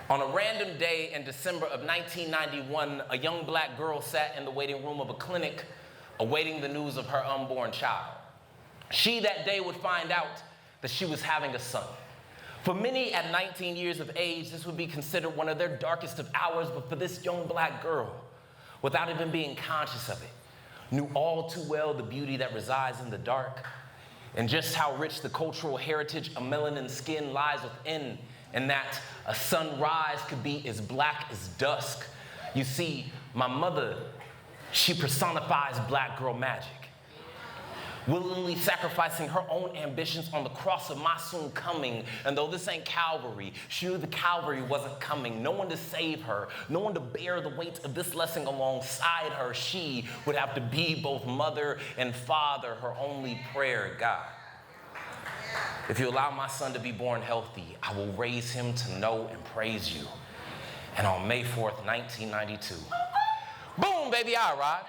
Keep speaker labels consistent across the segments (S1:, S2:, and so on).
S1: On a random day in December of 1991, a young black girl sat in the waiting room of a clinic awaiting the news of her unborn child. She that day would find out that she was having a son. For many at 19 years of age, this would be considered one of their darkest of hours, but for this young black girl, without even being conscious of it, knew all too well the beauty that resides in the dark and just how rich the cultural heritage of melanin skin lies within, and that a sunrise could be as black as dusk. You see, my mother, she personifies black girl magic, willingly sacrificing her own ambitions on the cross of my soon coming. And though this ain't Calvary, she knew the Calvary wasn't coming. No one to save her, no one to bear the weight of this lesson alongside her. She would have to be both mother and father, her only prayer, God, if you allow my son to be born healthy, I will raise him to know and praise you. And on May 4th, 1992, boom, baby, I arrived.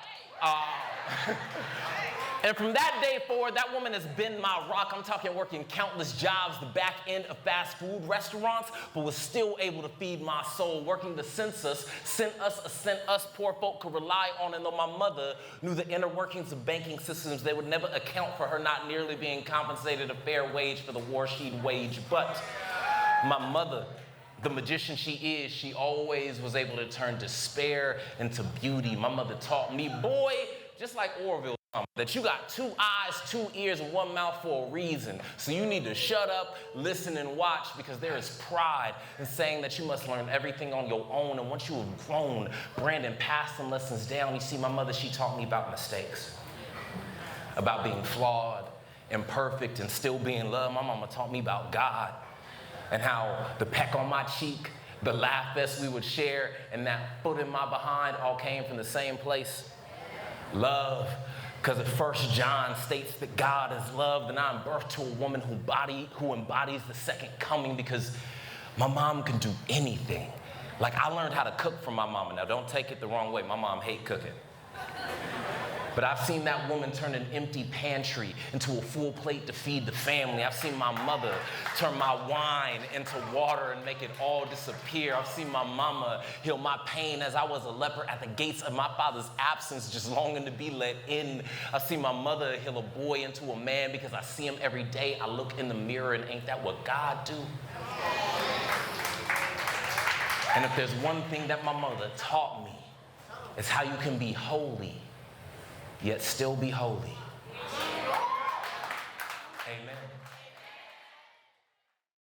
S1: And from that day forward, that woman has been my rock. I'm talking working countless jobs, the back end of fast food restaurants, but was still able to feed my soul. Working the census, sent us poor folk could rely on. And though my mother knew the inner workings of banking systems, they would never account for her not nearly being compensated a fair wage for the war she'd waged. But my mother, the magician she is, she always was able to turn despair into beauty. My mother taught me, boy, just like Orville, that you got two eyes, two ears, and one mouth for a reason. So you need to shut up, listen, and watch, because there is pride in saying that you must learn everything on your own. And once you have grown, Brandon passed some lessons down. You see, my mother, she taught me about mistakes, about being flawed, imperfect, and still being loved. My mama taught me about God and how the peck on my cheek, the laugh fest we would share, and that foot in my behind all came from the same place, love. Because if 1 John states that God is love, then I'm birthed to a woman who embodies the second coming, because my mom can do anything. Like, I learned how to cook from my mama. Now, don't take it the wrong way. My mom hates cooking. But I've seen that woman turn an empty pantry into a full plate to feed the family. I've seen my mother turn my wine into water and make it all disappear. I've seen my mama heal my pain as I was a leper at the gates of my father's absence, just longing to be let in. I've seen my mother heal a boy into a man because I see him every day. I look in the mirror, and ain't that what God do? And if there's one thing that my mother taught me, it's how you can be holy yet still be holy. Amen.